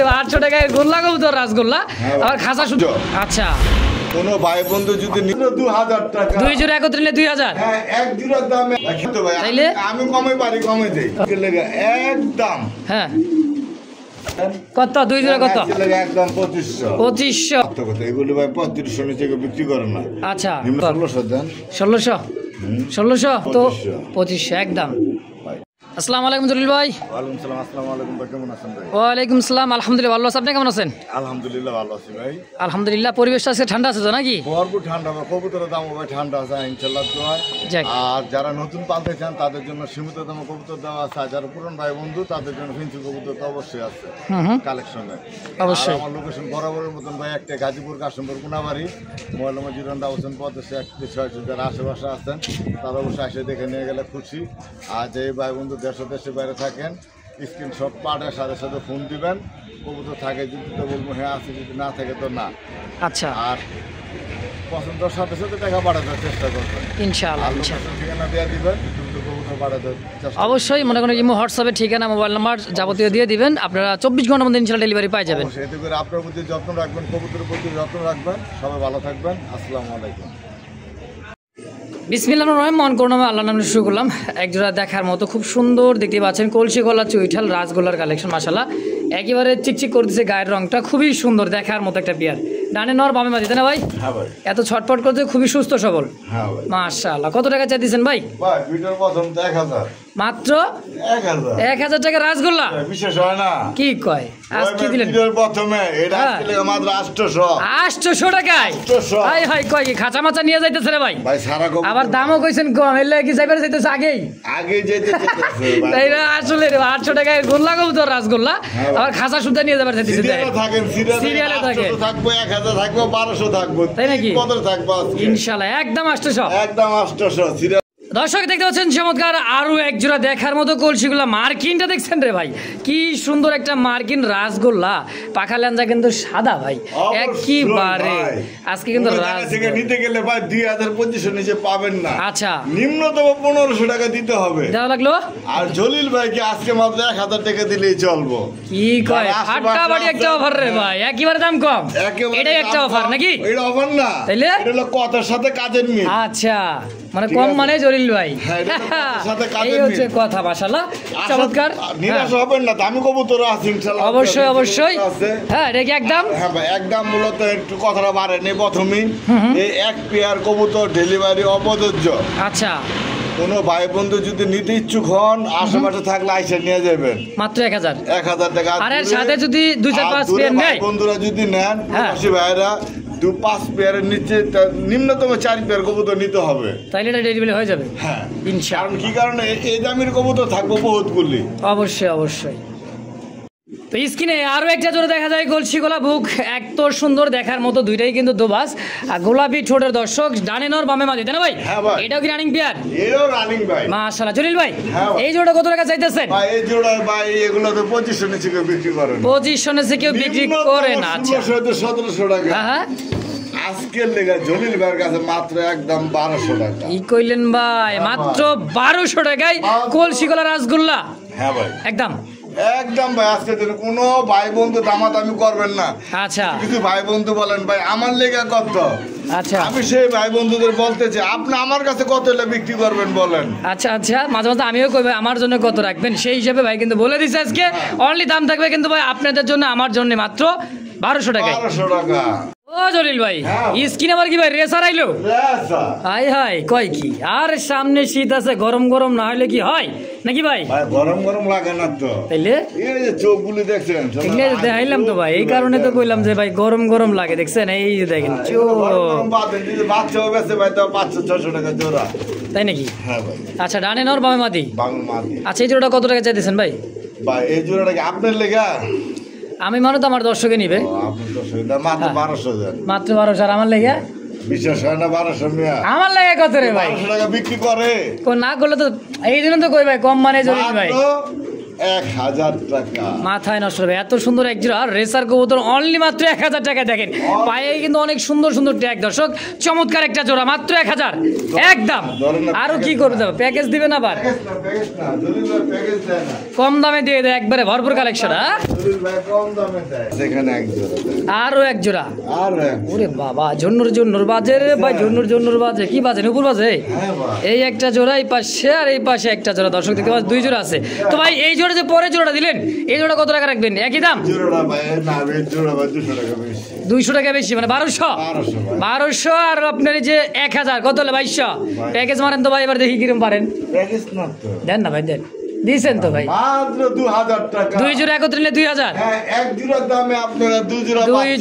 800 টাকায় গোল্লা কবুতর রাসগোল্লা আর খাসা শুধু। আচ্ছা কোন ভাই বন্ধু যদি 2000 টাকা 2 জোড়া একত্রে নিলে 2000। হ্যাঁ এক জোড়ার দাম তো ভাই তাইলে আমি কমে পারি কমে দেই একদম। হ্যাঁ কত 2 জোড়া কত? একদম 2500 2500 এগুলো ভাই 3500 নিচে বিক্রি করে না। আচ্ছা 1600 দেন। 1600 তো 2500 একদম। আসসালামু আলাইকুম জলিল ভাই। ওয়ালাইকুম সালাম। আসসালামু আলাইকুম ভাই, কেমন আছেন ভাই? ওয়ালাইকুম সালাম, আলহামদুলিল্লাহ ভালো আছি। আপনি কেমন আছেন? আলহামদুলিল্লাহ ভালো আছি ভাই। আলহামদুলিল্লাহ। পরিবেশটা আজকে ঠান্ডা আছে তো নাকি? ভরপুর ঠান্ডা, কবুতরের দাম ভাই ঠান্ডা আছে ইনশাআল্লাহ দোয়া। আর যারা নতুন পালতে চান তাদের জন্য সীমিত দামে কবুতর দেওয়া আছে, আর যারা পুরান ভাই বন্ধু তাদের জন্য ফেন্সি কবুতর তো অবশ্যই আছে কালেকশনে। অবশ্যই আমার লোকেশন বরাবরের মতন ভাই একটা গাজীপুর কাশিমপুর কোনাবাড়ি মোবাইল নম্বর 0-51-61-600। যারা আশেপাশে আছেন তারা অবশ্যই এসে দেখে নিয়ে গেলে খুশি। আর যে ভাই বন্ধু দেশের বাইরে থাকেন স্ক্রিনশট পাঠায় সাথে সাথে ফোন দিবেন। কবুতর থাকে যদি তো বলবো হ্যাঁ আছে, যদি না থাকে তো না। আচ্ছা আর পছন্দের সাথে সাথে টাকা পাঠাতে চেষ্টা করবেন ইনশাআল্লাহ। ঠিকানা দিয়ে দিবেন, কিন্তু কবুতর পাঠাতে অবশ্যই মনে করেন ইমো হোয়াটসঅ্যাপে ঠিকানা মোবাইল নাম্বার যাবতীয় দিয়ে দিবেন, আপনারা 24 ঘন্টার মধ্যে ইনশাআল্লাহ ডেলিভারি পাই যাবেন। এতে করে আপনার প্রতি যত্ন রাখবেন, কবুতরের প্রতি যত্ন রাখবেন। সবাই ভালো থাকবেন। আসসালামু আলাইকুম। বিসমিল্লাহির রহমানির রহিম। মন করুন আল্লাহর নামে শুরু করলাম। একজোড়া দেখার মতো খুব সুন্দর দেখতে পাচ্ছেন কলসি গলা চুইঠাল রাসগোল্লার কালেকশন। মাশাআল্লাহ একেবারে চিকচিক করতেছে, গায়ের রংটা খুবই সুন্দর দেখার মতো একটা পেয়ার। ডানে নর বামে মাঝি, তাই না ভাই? হ্যাঁ ভাই। এত ছটফট করতে খুবই সুস্থ সবল। হ্যাঁ ভাই মাশাআল্লাহ। কত টাকা চাই দিয়েছেন ভাই? ভাই ভিডিওর প্রথম 1000 মাত্র 1000 টাকা রাসগোল্লা। বিশেষ হয় না কি কয় আজকে দিলেন ভিডিওর প্রথমে এটা আজকে মাত্র 800 টাকায়। হাই হাই কয় কি খাঁচা মাচা নিয়ে যাইতেছে রে ভাই? ভাই সারা কবুতর আবার দামও কইছেন কম, এর লাগি কি যাইবার যাইতেছে আগেই যেতে তাই না? আসলে 800 টাকায় গোল্লা কবুতর রাসগোল্লা আবার খাঁচা সুদ্ধা নিয়ে যাবার যাইতেছে। সিরিয়ালে থাকেন থাকবো 1000 থাকবো 1200 থাকবো, তাই নাকি? কত থাকবো ইনশাআল্লাহ একদম 800 একদম 800। দর্শক দেখতে পাচ্ছেন চমৎকার আরো এক জোড়া দেখার মতো কলসিগুলা। মার্কিনটা দেখছেন রে ভাই, কি সুন্দর একটা মার্কিন রাসগোল্লা। পাখা লেঞ্জা কিন্তু সাদা ভাই একেবারে। আজকে কিন্তু নিতে গেলে ভাই 2025 নিচে পাবেন না। আচ্ছা নিম্নতম 1500 টাকা দিতে হবে। দেওয়া লাগলো। আর জলিল ভাইকে আজকে মাত্র 1000 টাকা দিলেই চলবো। কি কয় ফাটাবাড়ি একটা অফার রে ভাই, একেবারে দাম কম। এটাই একটা অফার নাকি? এটা অফার না, তাইলে এটা হলো কথার সাথে কাজের মিল। আচ্ছা মানে কম মানে জলিল ভাই এই হচ্ছে কথা। মাশাআল্লাহ চমৎকার। নিরাশ হবেন না, দামি কবুতর আছে ইনশাআল্লাহ। অবশ্যই অবশ্যই। হ্যাঁ এটা কি একদম? হ্যাঁ ভাই একদম। মূলত একটু কথাটা বাড়েনি প্রথমেই। এই এক পেয়ার কবুতর ডেলিভারি অপ্রযোজ্য। আচ্ছা কোন ভাই বন্ধু যদি নিতে ইচ্ছুক হন আশেপাশে থাকলে আইসা নিয়ে যাবেন মাত্র 1000 টাকা। আর এর সাথে যদি 2-4-5 পেয়ার নেয় বন্ধুরা যদি নেন প্রবাসী ভাইরা 2-5 পেয়ারের নিচে নিম্নতম 4 পেয়ার কবুতর নিতে হবে, তাইলে এটা ডেলিভারি হয়ে যাবে। হ্যাঁ ইনশাআল্লাহ। কি কারণে এই দামের কবুতর থাকবো বহুতগুলি। অবশ্যই অবশ্যই। তো স্ক্রিনে আরো একটা জোড়া দেখা যায় কলসি গোলা বুক, এত সুন্দর দেখার মতো। দুইটাই কিন্তু দোবাস আর গোলাপি ঠোঁটের। দর্শক ডানে নর বামে মাঝি, তাই না ভাই? হ্যাঁ ভাই। এটাও কি রানিং পেয়ার? এটাও রানিং ভাই। মাশাআল্লাহ জলিল ভাই এই জোড়া কত টাকা চাইতেছেন ভাই? এই জোড়া ভাই এগুলো তো 2500 নিচে কেউ বিক্রি করে না। 2500 নিচে কেউ বিক্রি করে না। আচ্ছা 1700 টাকা। হ্যাঁ আজকের লেগা জলিল ভাইয়ের কাছে মাত্র একদম 1200 টাকা। কি কইলেন ভাই? মাত্র 1200 টাকায় কলসি গোলা রাসগোল্লা। হ্যাঁ ভাই একদম একদম ভাই। আজকে কোনো ভাই বন্ধু দামাদামি করবেন না। আচ্ছা কিছু ভাই বন্ধু বলেন ভাই আমার লেগা কত। আচ্ছা আমি সেই ভাই বন্ধুদের বলতেছি আপনি আমার কাছে কত হলে বিক্রি করবেন বলেন। আচ্ছা আচ্ছা মাঝে মাঝে আমিও কই ভাই আমার জন্য কত রাখবেন, সেই হিসাবে ভাই কিন্তু বলে দিচ্ছে আজকে অনলি দাম থাকবে কিন্তু ভাই আপনাদের জন্য আমার জন্য মাত্র 1200 টাকায়। 1200 টাকা। ও জলিল ভাই স্কিন আবার কি ভাই রেসার আইলো? হাই হাই কয় কি? আর সামনে শীত আছে, গরম গরম না হলে কি হয় নাকি ভাই? গরম গরম লাগে না তো, তাইলে এই যে চোখগুলি দেখছেন দেখাইলাম তো ভাই, এই কারণে তো কইলাম যে ভাই গরম গরম লাগে। দেখছেন এই যে দেখেন চোখ। বাচ্চা বেঁচে ভাই তো 500-600 টাকা জোড়া, তাই নাকি? হ্যাঁ ভাই। আচ্ছা ডানে নর বামে মাদি। আচ্ছা এই জোড়াটা কত টাকা চাইতেছেন ভাই? ভাই এই জোড়াটা কি আপনার লেগা? আমি মানে তো আমার দর্শকে নিবে মাত্র 1200। মাত্র 1200 আর আমার লেগে বিশ্বাস হয় না 1200 মিয়া? আমার লাগে কত রে ভাই? 1200 টাকা বিক্রি করে না করলে তো এই জন্য তো কই ভাই কম মানে জলিল ভাই 1000 টাকা। মাথায় নষ্ট হবে, এত সুন্দর এক জোড়া রেসার কবুতর অনলি মাত্র 1000 টাকা। দেখেন পায়ে কিন্তু অনেক সুন্দর সুন্দর ট্যাগ দর্শক, চমৎকার একটা জোড়া মাত্র 1000 একদম। আরো কি করবে, প্যাকেজ দিবেন আবার কম দামে দিয়ে দেয় একবারে ভরপুর কালেকশন। আরো এক জোড়া, ওরে বাবা জন্নুর বাজে রে ভাই, জন্নুর বাজে কি বাজে, নুপুর বাজে। এই একটা জোড়া এই পাশে আর এই পাশে একটা জোড়া দর্শক দেখতে পাচ্ছেন, 2 জোড়া আছে। তো ভাই এই জোড়া যে পরে জোড়া দিলেন, এই জোড়া কত টাকা রাখবেন? একই দাম? 200 টাকা বেশি, মানে 1200 আর আপনার এই যে 1000 কত হলো? 2200। প্যাকেজ মারেন তো ভাই, এবার দেখি কিরম পারেন। দেন না ভাই, দেন দিয়েছেন তো ভাই, মাত্র 2000 টাকা। 2 জোড়া একত্রে নিলে 2000। হ্যাঁ, এক জোড়ার দামে আপনারা 2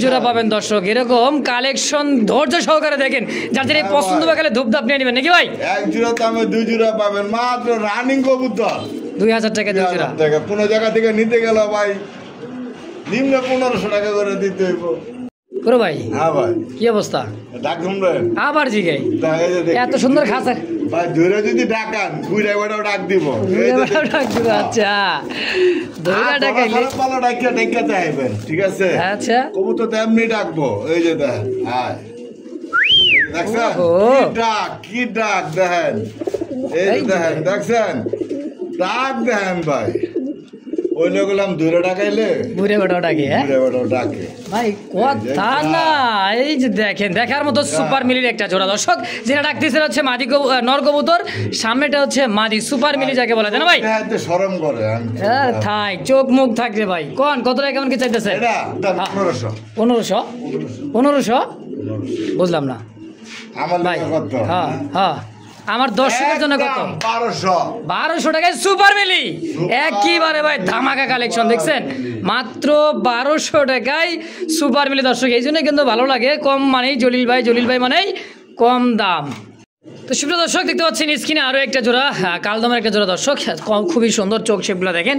জোড়া পাবেন দর্শক। এরকম কালেকশন ধৈর্য সহকারে দেখেন, যাদের এই পছন্দ বা গেলে ধূপধাপ নিয়ে নেবেন নাকি ভাই? এক জোড়ার দামে 2 জোড়া পাবেন মাত্র রানিং কবুতর 2000 টাকা 2 জোড়া। কোনো জায়গা থেকে নিতে গেল ভাই নিম্ন 1500 টাকা করে দিতে হইব। পুরো ভাই, হ্যাঁ ভাই, কি অবস্থা? ডাকুন রে আবার জিগাই, এত সুন্দর খাঁচা ভাই ধরে যদি ডাকান ঘুরে বেড়াও ডাক দিব। আচ্ছা ধরে ডাকাইলে পালা ডাকিয়া ডাকিয়া চাইবেন, ঠিক আছে? আচ্ছা কবুতর তো এমনি ডাকবো। এই যে দেখ, হ্যাঁ দেখছেন কি ডাক দেখেন, এই দেখেন দেখছেন ডাক দেখেন ভাই। ওই লোকলাম দূরে ডাকাইলে ঘুরে বেড়াও ডাকে, ডাকে ভাই কথা না। এই যে দেখেন, দেখার মতো সুপার মিলির একটা জোড়া দর্শক, যেটা ডাকতেছে হচ্ছে মাদি নর কবুতর, সামনেটা হচ্ছে মাদি সুপার মিলি যাকে বলা যায় না ভাই। শরম করে থাই চোখ মুখ থাকবে ভাই। কোন কত টাকা কেমন কি চাইতেছে? 1500 বুঝলাম না আমার ভাই। কত? হ্যাঁ হ্যাঁ, আমার দর্শকের জন্য কত? 1200 টাকায় সুপার মিলি একেবারে ভাই ধামাকা কালেকশন দেখছেন, মাত্র 1200 টাকায় সুপার মিলি দর্শক। এই জন্য কিন্তু ভালো লাগে, কম মানেই জলিল ভাই মানেই কম দাম। তো সুপ্রিয় দর্শক দেখতে পাচ্ছেন স্ক্রিনে আরও একটা জোড়া কালদমের একটা জোড়া দর্শক, খুবই সুন্দর চোখ শেপগুলো দেখেন,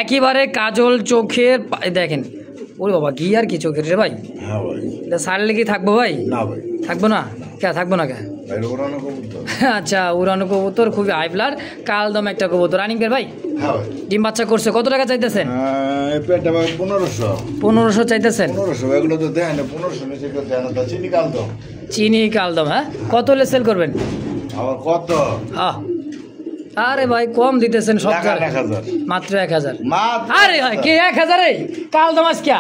একেবারে কাজল চোখের দেখেন। ওরে বাবা কি আর কি চোখের রে ভাই, এটা সারলে কি থাকবো ভাই? থাকবো না কে, থাকবো না কে? আচ্ছা উড়ানো কবুতর, খুবই হাইফ্লার কালদম একটা কবুতর। রানিংয়ের ভাই ডিম বাচ্চা করছে, কত টাকা চাইতেছেন? 1500 চাইতেছেন। চিনি কালদম, হ্যাঁ কত হলে সেল করবেন? কত? আরে ভাই কম দিতেছেন সব, মাত্র 1000। আরে ভাই কি 1000 কালদম আজকে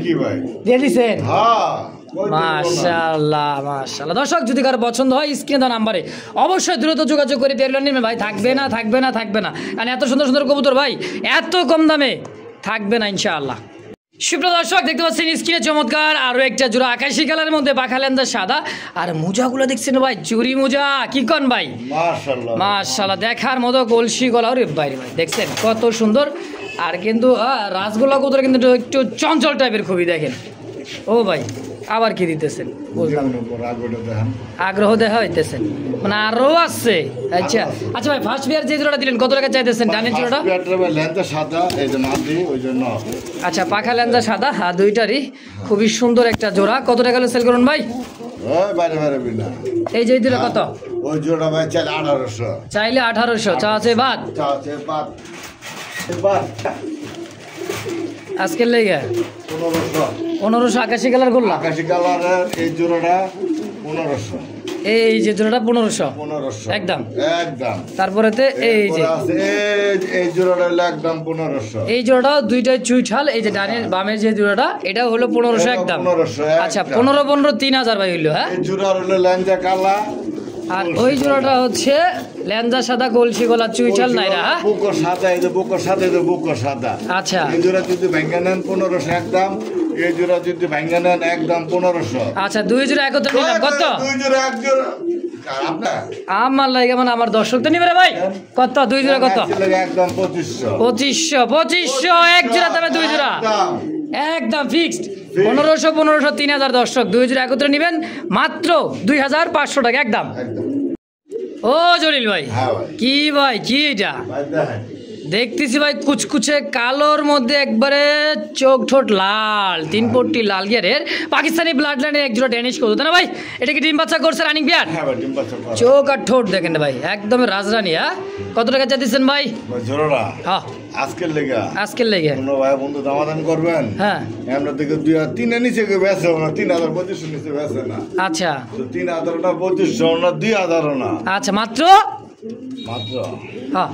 কি ভাই দিয়ে দিছেন? মাশাআল্লাহ মাশাআল্লাহ। দর্শক যদি কারো পছন্দ হয় স্ক্রিনে দেওয়া নাম্বারে অবশ্যই দ্রুত যোগাযোগ করে পেয়ারগুলো নেবেন ভাই, থাকবে না কারণ এত সুন্দর সুন্দর কবুতর ভাই এত কম দামে থাকবে না ইনশাআল্লাহ। সুপ্রিয় দর্শক দেখতে পাচ্ছেন স্ক্রিনে চমৎকার আরো একটা জোড়া আকাশি কালারের মধ্যে পাখা লেন্দা সাদা, আর মোজাগুলো দেখছেন ভাই চুরি মোজা, কি কন ভাই? মাশাআল্লাহ দেখার মতো কলসি গলা, ওরে বাইরে ভাই দেখছেন কত সুন্দর। আর কিন্তু রাসগোল্লা কবুতর কিন্তু একটু চঞ্চল টাইপের খুবই, দেখেন ও ভাই আবার কি দিতেছেন? আগ্রহ দেখা হইতেছেন, মানে আরো আছে। আচ্ছা আচ্ছা ভাই ফার্স্ট বিয়ার যে জোড়াটা দিলেন কত টাকা চাইতেছেন? ডানের জোড়াটা আচ্ছা পাখা লেন্দা সাদা, হ্যাঁ দুইটারই খুবই সুন্দর একটা জোড়া। কত টাকা সেল করুন ভাই? এই যে দুটো কত? ওই জোড়া ভাই চাইলে 1800। চাইলে 1800, চা আছে বাদ আজকের লেগে 1500 আকাশি কালার করলাম। আকাশি কালারের এই জোড়াটা 1500, এই যে জোড়াটা 1500 একদম। তারপরে এই জোড়াটা হলো একদম 1500। এই জোড়াটাও দুইটাই চুইঠাল, এই যে ডানের বামের যে জোড়াটা এটা হলো 1500 একদম। আচ্ছা 15 3000 ভাই হইলো। হ্যাঁ এই জোড়া হলো ল্যাঞ্জা কালা, আর ওই জোড়াটা হচ্ছে ল্যাঞ্জা সাদা কলসি গলা চুইঠাল নাইরা, বুকো সাদা, এই যে বুকো সাদা, এই যে বুকো সাদা। আচ্ছা এই জোড়া যদি ভাঙ্গা নেন 1500 একদম, এই জোড়া যদি ভাঙ্গা নেন একদম 1500। আচ্ছা দুই জোড়া একত্রে নিলাম কত? দুই জোড়া এক জোড়া আমার লাগে, মানে আমার দর্শক তো নিবে রে ভাই। কত দুই জোড়া কত? একদম 2500 এক জোড়া দামে দুই জোড়া একদম ফিক্সড 1500 3000 দর্শক দুই জোড়া একত্রে নেবেন মাত্র 2500 টাকা একদম। ও জলিল ভাই কি ভাই কি এটা দেখতেছি ভাই কুচকুচে কালোর মধ্যে একবারে চোখ ঠোঁট লাল, 3 পট্টি লাল গিয়ারের পাকিস্তানি ব্লাড লাইনের একজোড়া ড্যানিশ কবুতর, তাই না ভাই? এটা কি ডিম বাচ্চা করছে রানিং বিয়ার? হ্যাঁ ভাই, ডিম বাচ্চা করা। চোখ আর ঠোঁট দেখেন না ভাই, একদম রাজরানি। হ্যাঁ, কত টাকা চাইতেছেন ভাই? জোড়া হ্যাঁ, আজকের লেগা। আজকের লেগে কোনো ভাই বন্ধু দামাদামি করবেন? হ্যাঁ, আমরা থেকে 2-3 নিচে কেউ বেচে না, 3025 নিচে বেচে না। আচ্ছা তো 3000 না 2500 না 2000 না, আচ্ছা, মাত্র মাত্র হ্যাঁ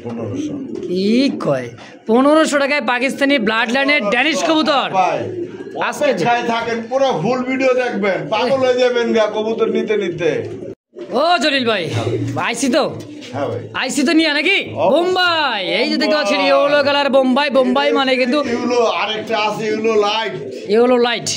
1500। কি কয় 1500 টাকায় পাকিস্তানি ব্লাড লাইনের ড্যানিশ কবুতর? ভাই আজকে ছাই থাকেন, পুরো ফুল ভিডিও দেখবেন, পাগল হয়ে যাবেন গা কবুতর নিতে নিতে। ও জলিল ভাই, আইসি তো? হ্যাঁ ভাই, আইসি তো নিয়ে নাকি? বোম্বাই, এই যে দেখতে পাচ্ছেন ইয়েলো কালার বোম্বাই। বোম্বাই মানে কিন্তু এগুলো আরেকটা আছে, এগুলো লাইট, ইয়েলো লাইট।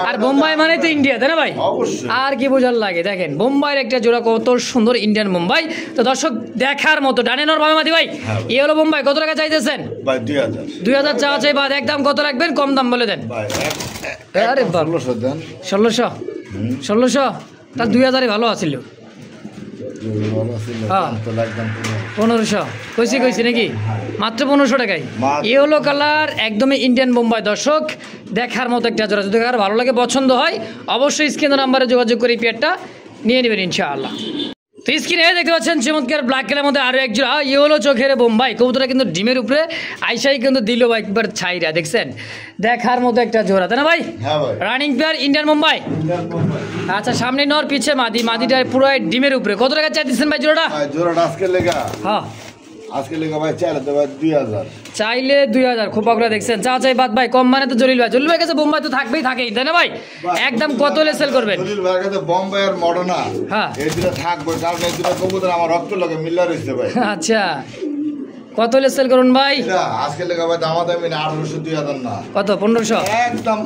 আর বোম্বাই মানে তো ইন্ডিয়া, তাই না ভাই? অবশ্যই। আর কি বোঝার লাগে, দেখেন বোম্বাইয়ের একটা জোড়া কত সুন্দর, ইন্ডিয়ান বোম্বাই। তো দর্শক দেখার মতো। ডানে নর বামে মাদি ভাই, ইয়েলো বোম্বাই কত টাকা চাইতেছেন? ভাই 2000। 2000 চাওয়া চাই বাদ, একদম কত রাখবেন? কম দাম বলে দেন। ভাই আরে বাবা, 1600 দেন। 1600? 1600 তার 2000 ভালো আছিল। হ্যাঁ, 1500 কইছি নাকি? মাত্র 1500 টাকায় ইয়েলো কালার, একদমই ইন্ডিয়ান বোম্বাই। দর্শক দেখার মতো একটা জোড়া, যদি কারো ভালো লাগে পছন্দ হয় অবশ্যই স্ক্রিনের নাম্বারে যোগাযোগ করে এই পেয়ারটা নিয়ে নেবেন ইনশাআল্লাহ। তো স্ক্রিনে দেখতে পাচ্ছেন চমৎকার ব্ল্যাক কালারের মধ্যে আরো এক জোড়া ইয়েলো চোখের বোম্বাই কবুতরটা, কিন্তু ডিমের উপরে আইসাই কিন্তু দিল ভাই একবার ছাইরা, দেখছেন? দেখার মতো একটা জোড়া, তাই না ভাই? হ্যাঁ ভাই, রানিং পেয়ার ইন্ডিয়ান বোম্বাই। আচ্ছা, সামনে নর পিছে মাদি, মাদিটা পুরো ডিমের উপরে। কত টাকা চাইতেছেন ভাই জোড়াটা? ভাই জোড়াটা আজকে লেগা, হ্যাঁ আজকে লেগা ভাই চাইলে তো ভাই 2000। চাইলে 2000, খোপা করে দেখছেন। চা চাই বাদ ভাই, কম মানে তো জলিল ভাই কাছে বোম্বাই তো থাকবেই, থাকেই, তাই না ভাই? একদম কত হলে সেল করবেন? জলিল ভাইয়ের কাছে বোম্বাই আর মডার্না, হ্যাঁ, এই দুটো থাকবে, কারণ এই দুটো কবুতর আমার রক্ত লাগে মিল্লা রয়েছে ভাই। আচ্ছা, কত হলে সেল করুন ভাই? এটা আজকে লেগা ভাই দামাদামি না, 1800 2000 না, কত? 1500 একদম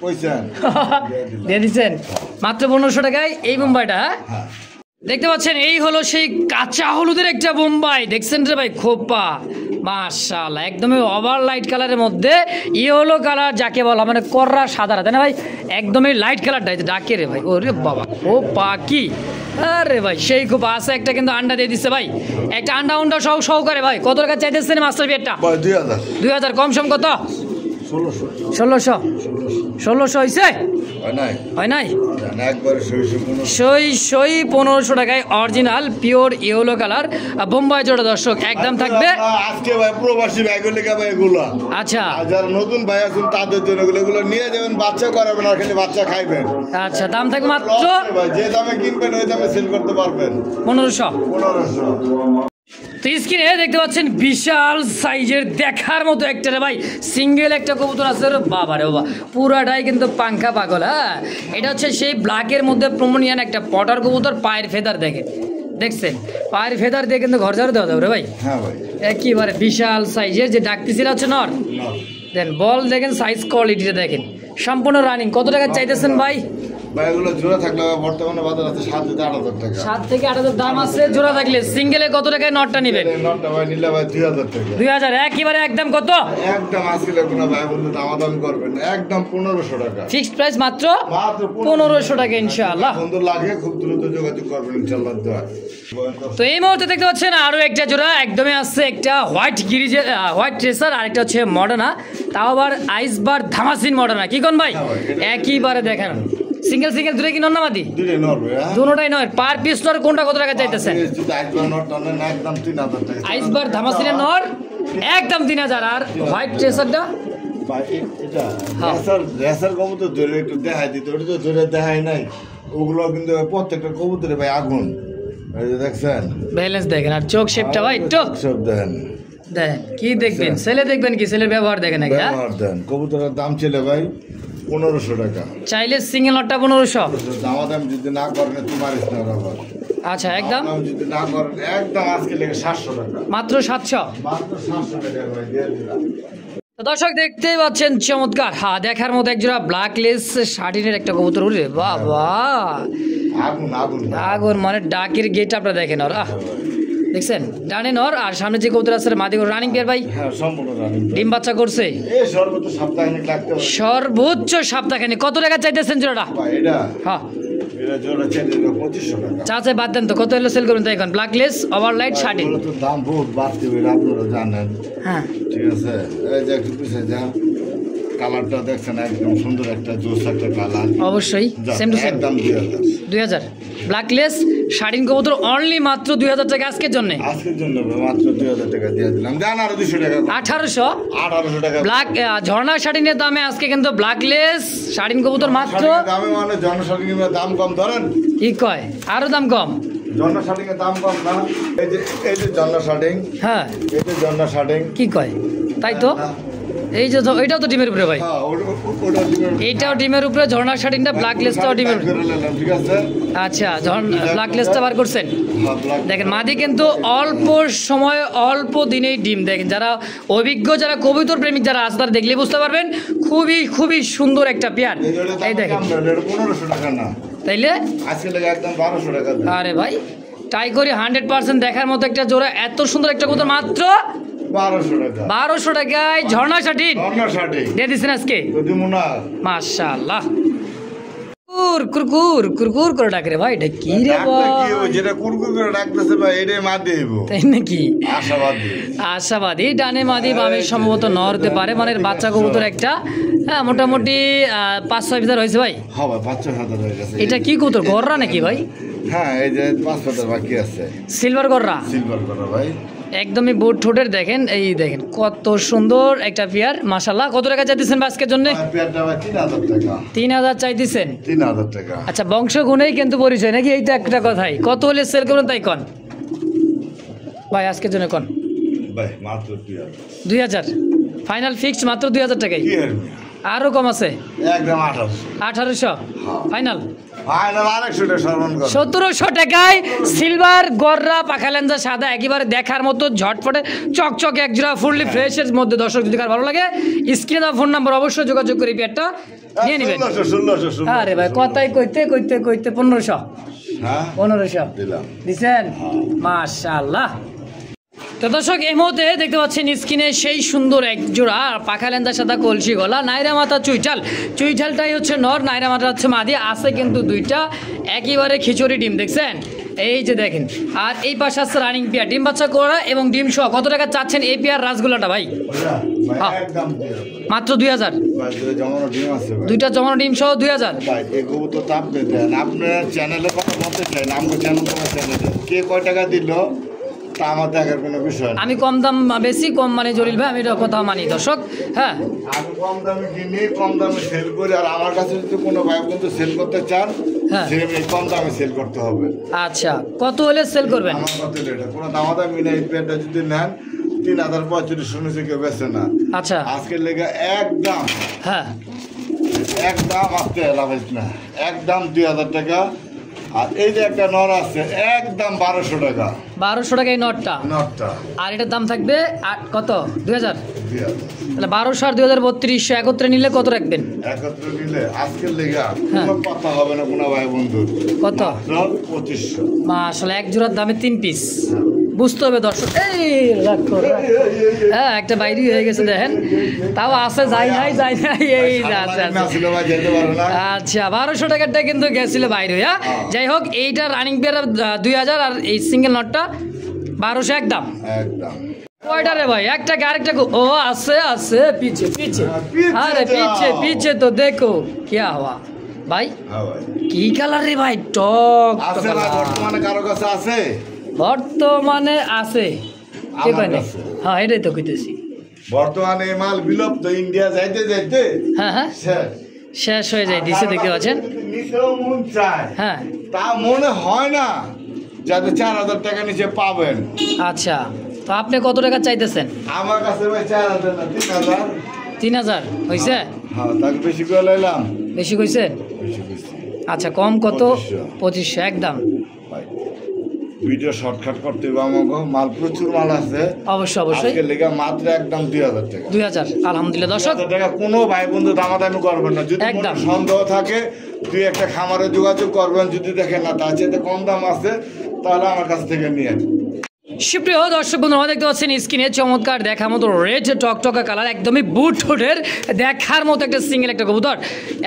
পয়সা দিয়ে দিচ্ছেন মাত্র 1500 টাকায় এই বোম্বাইটা। হ্যাঁ, দেখতে পাচ্ছেন এই হলো সেই কাঁচা হলুদের একটা বোম্বাই, দেখছেন রে ভাই? খোপা মাশাআল্লাহ, একদমই ওভার লাইট কালারের মধ্যে ইয়েলো কালার যাকে বলা, মানে কররা সাদা, তাই না ভাই? একদমই লাইট কালারটা ডাকে রে ভাই। ওরে বাবা, ও পাকি, আরে ভাই সেই খুব আছে একটা, কিন্তু আন্ডা দিয়ে দিচ্ছে ভাই, একটা আন্ডা উন্ডা সহকারে। ভাই কত টাকা চাইতেছেন মাস্টার বিয়েরটা? ভাই 2000। 2000 কম সম কত? 1600। 1600 হয়েছে? হয় নাই? একবারে সই 1500 টাকায় original pure yellow colour Bombay জোড়া। দর্শক একদম থাকবে আজকে ভাই প্রবাসী ভাইগুলো লেখা ভাই এগুলো। আচ্ছা, যারা নতুন ভাই আছেন তাদের জন্য এগুলো নিয়ে যাবেন, বাচ্চা করাবেন আর খালি বাচ্চা খাইবেন। আচ্ছা, দাম থাকবে মাত্র ভাই যে দামে কিনবেন ওই দামে সেল করতে পারবেন। 1500। 1500। তো স্ক্রিনে দেখতে পাচ্ছেন বিশাল সাইজের দেখার মতো একটা রে ভাই, সিঙ্গেল একটা কবুতর আছে রে বাবা রে বাবা, পুরাটাই কিন্তু পাঙ্খা পাগল। হ্যাঁ, এটা হচ্ছে সেই ব্ল্যাকের মধ্যে প্রমোনিয়ান একটা পটার কবুতর, পায়ের ফেদার দেখছেন? পায়ের ফেদার দিয়ে কিন্তু ঘর ঝাড়ু দেওয়া যাবে রে ভাই। হ্যাঁ ভাই, একেবারে বিশাল সাইজের, যে ডাকতেছিল হচ্ছে নর। দেন বল দেখেন, সাইজ কোয়ালিটিটা দেখেন, সম্পূর্ণ রানিং। কত টাকা চাইতেছেন ভাই? ভাই এগুলো জোড়া থাকলে বর্তমানে বাজার আছে 7 থেকে 8000 টাকা। 7 থেকে 8000 দাম আছে জোড়া থাকলে। সিঙ্গেলে কত টাকায় নটটা নেবেন? নটটা ভাই নিলে ভাই 2000 টাকা। 2000 একেবারে একদম কত? একদম আজকে কোনো ভাই বন্ধু দামাদামি করবেন, একদম 1500 টাকা ফিক্সড প্রাইস, মাত্র 1500 টাকা ইনশাআল্লাহ। বন্ধু লাগে খুব দ্রুত যোগাযোগ করবেন ইনশাআল্লাহ। তো এই মুহূর্তে দেখতে পাচ্ছেন আরো একটা জোড়া একদমই আছে, একটা হোয়াইট গিরিজের হোয়াইট ট্রেসার, আর একটা হচ্ছে মডার্না, তাও আবার আইসবার ধামাসিন মডার্না। কি কোন ভাই? একইবারে দেখেন, সিঙ্গেল দুটো কি নর না মাদি? দুটোই নর ভাই। দুটোটাই নর। পার পিস নর কোনটা কত টাকা চাইতেছেন? একদম 3000 টাকা। আইসবার ধামাসিনের নর একদম 3000। আর হোয়াইট ট্রেসারটা এটা রেসার কবুতর ধরে একটু দেখাই দিতে, ওটা তো ধরে দেখাই নাই। ওগুলো কিন্তু প্রত্যেকটা কবুতরে ভাই আগুন, দেখছেন? ব্যালেন্স দেখেন, আর চোখ শেপটা ভাই একটু সব দেন। দেখেন কি দেখবেন, ছেলে দেখবেন কি, ছেলের ব্যবহার দেখেন নাকি? ব্যবহার দেন। কবুতরের দাম ছিল ভাই 1500 টাকা। চাইলে সিঙ্গেল নটটা 1500। দাম যদি না করেন তোমার আবার। আচ্ছা, একদম যদি না করেন একদম আজকে লেগে 700 টাকা, মাত্র 700। মাত্র 700 টাকা ভাই দিয়ে দিলাম। তো দর্শক দেখতেই পাচ্ছেন চমৎকার, হ্যাঁ দেখার মতো একজোড়া ব্ল্যাকলেস শার্টিনের একটা কবুতর। উরে বাবা, আগুন আগুন আগুন, মানে ডাকের গেট আপনারা দেখেন। আর দেখছেন ডানে নর, আর সামনে যে কবুতর আছে মাদি রানিং পেয়ার ভাই। হ্যাঁ, সম্পূর্ণ রানিং। ডিম বাচ্চা করছে এই সর্বোচ্চ সপ্তাহখানেক লাগতে হবে। সর্বোচ্চ সপ্তাহখানেক। কত টাকা চাইতেছেন জোড়াটা? ভাই এটা হ্যাঁ এটা জোড়া 2500 টাকা। চাচা বাদ দেন তো, কত হলে সেল করুন তো এখন? ব্ল্যাকলেস ওভারলাইট শার্টিং এগুলো তো দাম বহুত বাড়তি বলে আপনারা জানেন। হ্যাঁ ঠিক আছে, এই যে একটু পিছিয়ে যা, কালারটা দেখছেন একদম সুন্দর একটা জোস একটা কালার। অবশ্যই সেম টু সেম। একদম 2000 ব্ল্যাকলেস শার্টিং কবুতর অনলি মাত্র 2000 টাকা আজকের জন্য। আজকের জন্য মাত্র 2000 টাকা দিয়ে দিলাম। জান আরো 200 টাকা 1800 টাকা। ব্ল্যাক ঝর্ণা শার্টিনের দামে আজকে কিন্তু ব্ল্যাকলেস শার্টিং কবুতর মাত্র দামে মানে ঝর্ণা শার্টিং এর দাম কম ধরেন। কি কয় আরো দাম কম? ঝর্ণা শার্টিং এর দাম কম না। এই যে ঝর্ণা শার্টিং, হ্যাঁ এই যে ঝর্ণা শার্টিং। কি কয় তাই তো? এই যে এটাও তো ডিমের উপরে ভাই, হ্যাঁ ওটা ডিমের, এইটাও ডিমের উপরে ঝর্ণা শার্টিংটা, ব্ল্যাকলেসটাও ডিমের উপরে। ঠিক আছে। আচ্ছা ব্ল্যাকলেসটা বার করছেন। হ্যাঁ, black। দেখেন মাদি কিন্তু অল্প সময় অল্প দিনেই ডিম। দেখেন যারা অভিজ্ঞ, যারা কবুতর প্রেমিক যারা আছে তারা দেখলে বুঝতে পারবেন খুবই খুবই সুন্দর একটা পেয়ার। এই দেখেন 1500 টাকা না, তাইলে আজকে লাগে একদম 1200 টাকা। আরে ভাই ট্রাই করি 100% দেখার মতো একটা জোড়া, এত সুন্দর একটা কবুতর মাত্র 1200 টাকা। 1200 টাকায় ঝর্ণা শার্টিং ঝর্ণা শার্টিং দিয়ে দিচ্ছেন আজকে। যদি মুনা মাশাআল্লাহ কুরকুর কুরকুর করে ডাকে রে ভাই, এটা কি রে ডাকলে কি ভাই? হবে? যেটা কুরকুর করে ডাকতেছে ভাই এটাই মা দেব। তাই নাকি? আশাবাদী। আশাবাদী ডানে মাদি বামে সম্ভবত নর হতে পারে, মানে বাচ্চা কবুতর একটা। হ্যাঁ মোটামুটি 5-6 ভিতর হয়েছে ভাই। হবে 5-6 হয়ে গেছে। এটা কি কবুতর, গররা নাকি ভাই? হ্যাঁ এই যে 5 হাজার বাকি আছে। সিলভার গররা সিলভার করা ভাই, একদমই বোট ঠোঁটের। দেখেন এই দেখেন কত সুন্দর একটা পেয়ার মাশাআল্লাহ। কত টাকা চাইতেছেন আজকের জন্য? পেয়ারটা ভাই 3000 টাকা। 3000 চাইতেছেন? 3000 টাকা। আচ্ছা বংশ গুণেই কিন্তু পরিচয় নাকি, এইটা একটা কথাই। কত হলে সেল করবেন তাই কন ভাই আজকের জন্য কন? ভাই মাত্র 2000 ফাইনাল ফিক্সড, মাত্র 2000 টাকাই। কি এর আরো কম আছে? একদম 1800 ফাইনাল ফাইনাল। আরেকশো টাকা সরবরাহ করো। 1700 টাকায় সিলভার গররা পাখালেঞ্জা সাদা একেবারে দেখার মতো ঝটপটে চকচকে এক জোড়া ফুললি ফ্রেশের মধ্যে। দর্শক যদি কার ভালো লাগে স্ক্রিনে দেওয়া ফোন নাম্বার অবশ্যই যোগাযোগ করে পেয়ারটা নিয়ে নেবেন। 1600 আরে ভাই কথাই কইতে কইতে কইতে 1500 হ্যাঁ 1500 দিলাম। দিছেন? মাশাআল্লাহ। তো দর্শক এই মুহূর্তে দেখতে পাচ্ছেন স্ক্রিনে সেই সুন্দর এক জোড়া পাখা লেন্দা সাদা কলসি গলা নাইরা মাথা চুইঠাল। চুইঠালটাই হচ্ছে নর, নাইরা মাথা হচ্ছে মাদি। আছে কিন্তু দুইটা একেবারে খিচুড়ি ডিম, দেখছেন এই যে দেখেন। আর এই পাশে আছে রানিং পেয়ার, ডিম বাচ্চা করা এবং ডিম সহ। কত টাকা চাচ্ছেন এই পেয়ার রাসগোলাটা ভাই? একদম মাত্র 2000। ভাই জমানো ডিম আছে ভাই। দুইটা জমানো ডিম সহ 2000। ভাই এই কবুতর তো আপনি দেন, আপনার চ্যানেলে কথা বলতে চাই না, আমার চ্যানেলে কে কয় টাকা দিল তা আমার দেখার কোনো বিষয় না। আমি কম দাম বেশি কম মানে জলিল ভাই, আমি এটা কথা মানি দর্শক। হ্যাঁ আমি কম দামে কিনি, কম দামে সেল করি। আর আমার কাছে যদি কোনো ভাই কিন্তু সেল করতে চান, হ্যাঁ সে কম দামে সেল করতে হবে। আচ্ছা কত হলে সেল করবেন? আমার কথা এটা কোনো দামাদামি নেই। পেয়ারটা যদি নেন 3035 শুনেছি কেউ বেছে না। আচ্ছা আজকের লেগে একদম হ্যাঁ একদম আসতে লাভাইস না, একদম 2000 টাকা। আর এই যে একটা নর আছে একদম 1200 টাকা। 1200 টাকা এই নটটা। নটটা আর এটার দাম থাকবে কত? 2000। 2000 তাহলে 1200 আর 2000 3200 একত্রে নিলে কত রাখবেন? একত্রে নিলে আজকের লেগে কোনো কথা হবে না কোনো ভাই বন্ধু। কত? 2500। আসলে এক জোড়ার দামে 3 পিস বুঝতে হবে দর্শক। এই রাখো হ্যাঁ একটা বাইরে হয়ে গেছে দেখেন, তাও আছে যায় নাই এই যে আছে আছে। আচ্ছা 1200 টাকারটা কিন্তু গেছিল বাইরে। হ্যাঁ যাই হোক এইটা রানিং পেয়ার 2000 আর এই সিঙ্গেল নটটা 1200 একদম। কয়টা রে ভাই? একটা আরেকটা ও আছে আছে পিছে পিছে। আরে পিছে পিছে তো দেখো क्या हुआ ভাই? কি কালার রে ভাই? টক আছে না বর্তমানে কারো কাছে আছে? বর্তমানে আছে কে কয় না? হ্যাঁ এটাই তো কইতেছি। বর্তমানে এই মাল বিলুপ্ত, ইন্ডিয়া যাইতে যাইতে হ্যাঁ হ্যাঁ শেষ হয়ে যায় দিছে, দেখতে পাচ্ছেন। নিচেও মন চায়, হ্যাঁ তা মনে হয় না যাতে 4000 টাকা নিচে পাবেন। আচ্ছা তো আপনি কত টাকা চাইতেছেন? আমার কাছে ভাই 4000 না 3000। 3000 হয়েছে? হ্যাঁ তাকে বেশি করে লইলাম। বেশি কইছে? বেশি কইছি। আচ্ছা কম কত? 2500 2500 একদম। ভাই ভিডিও শর্টকাট করতে হবে, আমাকে মাল প্রচুর মাল আছে। অবশ্যই অবশ্যই আজকে লেগে মাত্র একদম 2000 টাকা। 2000 আলহামদুলিল্লাহ দর্শক। 2000 টাকা কোনো ভাই বন্ধু দামাদামি করবেন না। যদি একদম। কোনো সন্দেহ থাকে দুই একটা খামারে যোগাযোগ করবেন, যদি দেখেন না তার চেয়ে কম দাম আছে তাহলে আমার কাছ থেকে নিয়ে। সুপ্রিয় দর্শক বন্ধুরা দেখতে পাচ্ছেন স্ক্রিনে চমৎকার দেখার মতো রেড টকটকা কালার, একদমই বুট ঠোঁটের দেখার মতো একটা সিঙ্গেল একটা কবুতর।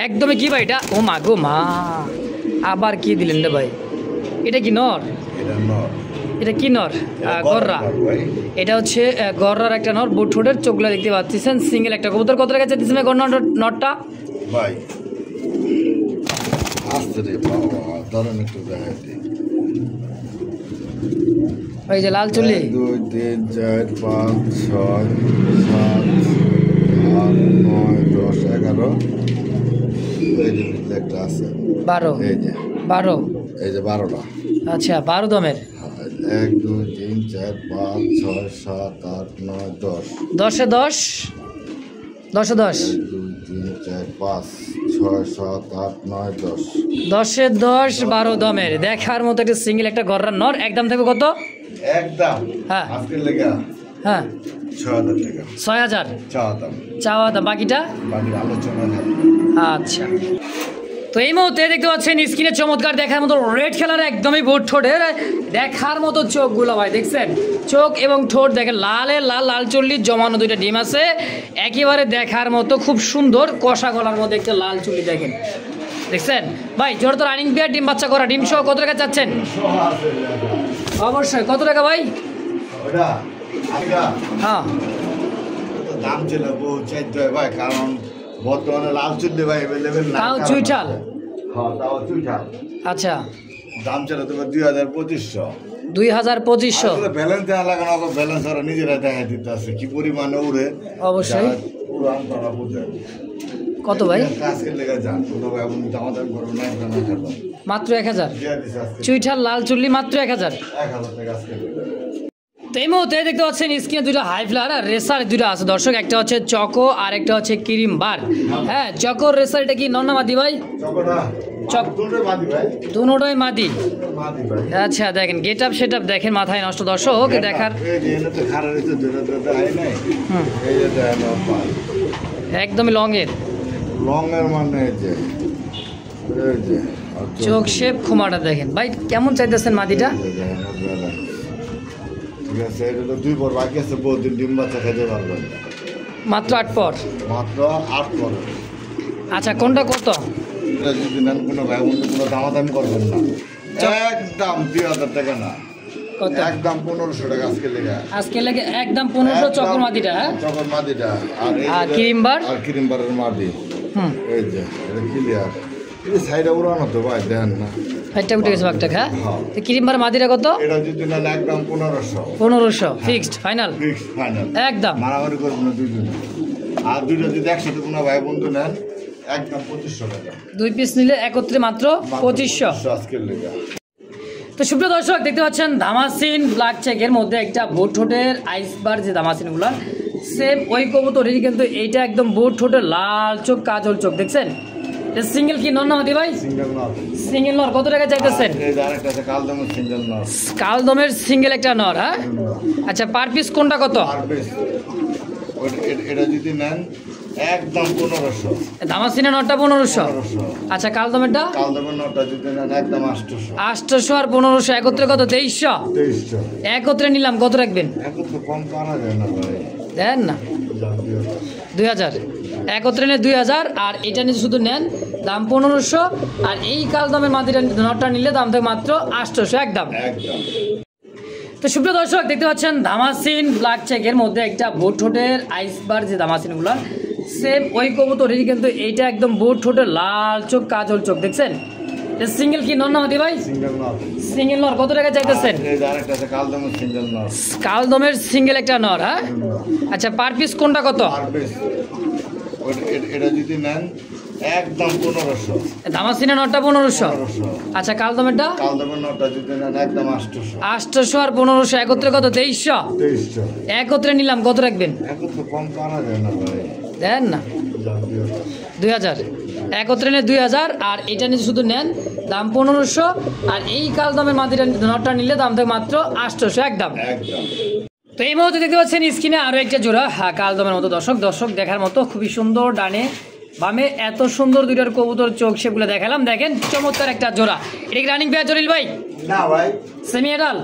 একদমই কি ভাই এটা? ও মা গো মা, আবার কি দিলেন রে ভাই? এটা কি নর? এটা নর। এটা কি নর? গররা। এটা হচ্ছে গররার একটা নর, বুট ঠোঁটের, চোখগুলো দেখতে পাচ্ছেন। সিঙ্গেল একটা কবুতর। কত টাকা চাইতেছেন ভাই নরটা? ভাই আস্তে রে বাবা, ধরেন একটু দেখাইতে। ওই যে লাল চুলি। 2 3 4 5 6 7 8 9 10 11। এই যে একটা আছে 12। এই যে 12। এই যে 12টা। আচ্ছা 12 দমের। 1 2 3 4 5 6 7 8 9 10। 10-এ 10। 10-এ 10। 1 2 3 4 5 6 7 8 9 10। 10-এ 10, 12 দমের দেখার মতো একটা সিঙ্গেল একটা গররার নর। একদম থাকবে কত? একদম হ্যাঁ আজকের লেগা হ্যাঁ 6000 টাকা 6000 চাওয়া দাম। চাওয়া দাম, বাকিটা বাকি আলোচনা থাকবে। আচ্ছা। তো এই মুহূর্তে দেখতে পাচ্ছেন স্ক্রিনে চমৎকার দেখার মতো রেড কালার, একদমই বুট ঠোঁটের, দেখার মতো চোখগুলো ভাই দেখছেন, চোখ এবং ঠোঁট দেখেন, লালের লাল, লাল চল্লিশ জমানো দুইটা ডিম আছে, একেবারে দেখার মতো খুব সুন্দর কষা গলার মধ্যে একটা লাল চুলি দেখেন, দেখছেন ভাই। জোর তো রানিং পেয়ার, ডিম বাচ্চা করা, ডিম সহ কত টাকা চাচ্ছেন? অবশ্যই কত টাকা ভাই? হ্যাঁ দাম ছিল বহু চাইতে হয় ভাই, কারণ বর্তমানে লাল চুল্লি ভাই অ্যাভেলেবেল না। তাও চুইঠাল? হ্যাঁ তাও চুইঠাল। আচ্ছা দাম ছিল তোমার 2500। 2500 ব্যালেন্স দেওয়া লাগে না, ব্যালেন্স ওরা নিজেরা দেখা দিতে আছে কি পরিমাণে উড়ে। অবশ্যই। উড়ান তারা বুঝে কত ভাই? আজকের লেগে যান কোনো এবং দামাদাম করবো না, একটা না খেলাম মাত্র 1000 চুইঠাল লাল চুল্লি, মাত্র 1000 টাকা আজকের লেগে। তো এই মুহূর্তে দেখতে পাচ্ছেন স্ক্রিনে দুটো হাই ফ্লার আর রেসার দুটো আছে দর্শক, একটা হচ্ছে চকো আর একটা হচ্ছে ক্রিম বার। হ্যাঁ চকোর রেসার, এটা কি নন্না মাদি ভাই? দুটোই মাদি। আচ্ছা দেখেন গেট আপ সেট আপ দেখেন, মাথায় নষ্ট দর্শক দেখার একদমই লংয়ের মানে চোখ শেপ খুমাটা দেখেন ভাই, কেমন চাইতেছেন মাদিটা? ঠিক আছে, এটা তো 2 পর বাকি আছে, বহুদিন ডিম বাচ্চা খেতে পারবেন। মাত্র 8 পর? মাত্র 8 পর। আচ্ছা কোনটা কত? এটা যদি নেন কোনো ভাই বন্ধু কোনো দামাদামি করবেন না, একদম 2000 টাকা না, কত? একদম 1500 টাকা আজকে লেগে। আজকে লেগে একদম 1500 চকর মাদিটা। হ্যাঁ চকর মাদিটা আর ক্রিমবার? আর ক্রিমবারের মাদি। এই যে এটা ক্লিয়ার, এই সাইডে উড়ানো তো ভাই দেন না, ফাইটটা উঠে গেছে বাগটা। হ্যাঁ তো ক্রিমবার মাদিটা কত? এটা যদি নেন একদম 1500। 1500 ফিক্সড ফাইনাল? ফিক্সড ফাইনাল একদম, একদম মারামারি করবেন না দুইজনে। আর দুইটা যদি একসাথে কোনো ভাই বন্ধু নেন একদম 2500 টাকা। 2 পিস নিলে একত্রে মাত্র 2500 আজকের লেগে। তো সুপ্রিয় দর্শক দেখতে পাচ্ছেন ধামাসিন ব্ল্যাক চেকের মধ্যে একটা বুট ঠোঁটের আইসবার যে ধামাসিনগুলো সেম ওই কবুতরেরই, কিন্তু এইটা একদম বুট ঠোঁটের লাল চোখ, কাজল চোখ দেখছেন। সিঙ্গেল কি নর না মাদি ভাই? সিঙ্গেল নর। সিঙ্গেল নর কত টাকা চাইতেছেন? এই যে আরেকটা আছে কালদমের সিঙ্গেল নর। কালদমের সিঙ্গেল একটা নর। হ্যাঁ আচ্ছা পার পিস কোনটা কত? পার পিস এটা যদি নেন একদম 1500। ধামাসিনের নরটা 1500। আচ্ছা কালদমেরটা? কালদমের নরটা যদি নেন একদম 800। 800 আর 1500 একত্রে কত? 2300। 2300 একত্রে নিলাম, কত রাখবেন? একত্রে কম করা যায় না ভাই, দেন না 2000। একত্রে নিলে 2000, আর এটা নিয়ে শুধু নেন দাম 1500, আর এই কালদমের মাদিটা নটটা নিলে দাম থাকে মাত্র 800 একদম। তো সুপ্রিয় দর্শক দেখতে পাচ্ছেন ধামাসিন ব্ল্যাক চেকের মধ্যে একটা বুট ঠোঁটের আইসবার যে ধামাসিনগুলো সেম ওই কবুতরেরই, কিন্তু এইটা একদম বুট ঠোঁটের লাল চোখ, কাজল চোখ দেখছেন। সিঙ্গেল কি নর না মাদি ভাই? সিঙ্গেল নর। সিঙ্গেল নর কত টাকা চাইতেছেন? এই যে আরেকটা আছে কালদমের সিঙ্গেল নর। কালদমের সিঙ্গেল একটা নর। হ্যাঁ আচ্ছা পার পিস কোনটা কত? পার পিস এটা যদি নেন একদম 1500। ধামাসিনের নটটা 1500। আচ্ছা কালদমেরটা? কালদমের নটটা যদি নেন একদম 800। 800 আর 1500 একত্রে কত? 2300। 2300 একত্রে নিলাম, কত রাখবেন? একত্রে কম করা যায় না ভাই, দেন না 2000। একত্রে নিয়ে 2000, আর এটা নিয়ে শুধু নেন দাম 1500, আর এই কালদমের মাদিটা নটটা নিলে দাম থাকে মাত্র 800 একদম। তো এই মুহূর্তে দেখতে পাচ্ছেন স্ক্রিনে আরো একটা জোড়া কালদমের মতো দর্শক দেখার মতো, খুবই সুন্দর, ডানে বামে এত সুন্দর দুইটার কবুতর চোখ সেগুলো দেখালাম, দেখেন চমৎকার একটা জোড়া। এটা কি রানিং পেয়ার জলিল ভাই? না ভাই সেমি এডাল।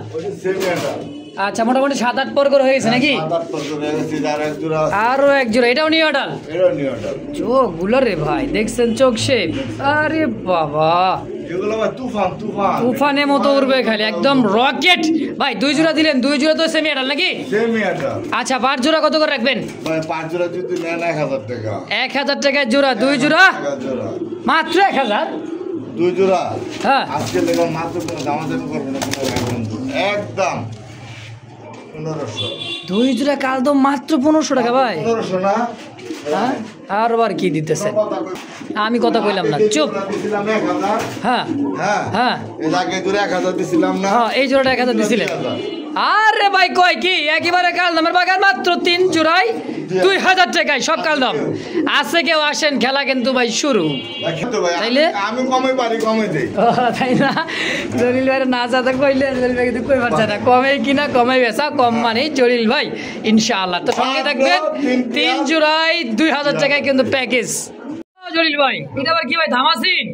আচ্ছা মোটামুটি 7-8 পর করে হয়ে গেছে নাকি? 7-8 পর করে হয়ে গেছে, আর এক জোড়া আছে। আরো এক জোড়া, এটাও নিউ অর্ডার। এটাও নিউ অর্ডার। চোখ গুলো রে ভাই দেখছেন, চোখ শেপ, আরে বাবা এগুলো ভাই তুফান তুফান তুফানের মতো উড়বে খালি, একদম রকেট ভাই। 2 জোড়া দিলেন, 2 জোড়া তো সেমি অর্ডার নাকি? Semi order. আচ্ছা 5 জোড়া কত করে রাখবেন ভাই 5 জোড়া যদি নেন 1000 টাকা। 1000 টাকায় জোড়া, 2 জোড়া জোড়া মাত্র 1000। 2 জোড়া হ্যাঁ আজকে লেগে মাত্র কোনো দামাদামি করবে না কোনো ভাই বন্ধু, একদম 1500। 2 জোড়া কাল তো মাত্র 1500 টাকা ভাই। 1500 না? হ্যাঁ আর আবার কি দিতেছেন? আমি কথা কইলাম না, চুপ। দিছিলাম 1000। হ্যাঁ হ্যাঁ হ্যাঁ এর আগে জোড়া 1000 দিছিলাম না? হ্যাঁ এই জোড়াটা 1000 দিছিলেন। আরে ভাই কয় কি একেবারে কাল দামের বাগান, মাত্র 3 জোড়ায় 2000 টাকায় সব কাল দাম। আছে কেউ আসেন, খেলা কিন্তু ভাই শুরু। তাইলে আমি কমে পারি, কমে দেই। তাই না? জলিল ভাই না চাতে কইলে জলিল ভাই কিন্তু কই পারছে না, কমে কিনা কমে বেচা, কম মানে জলিল ভাই ইনশাআল্লাহ। তো সঙ্গে থাকবেন, 3 জোড়ায় 2000 টাকায় কিন্তু প্যাকেজ। জলিল ভাই এটা আবার কি ভাই? ধামাসিন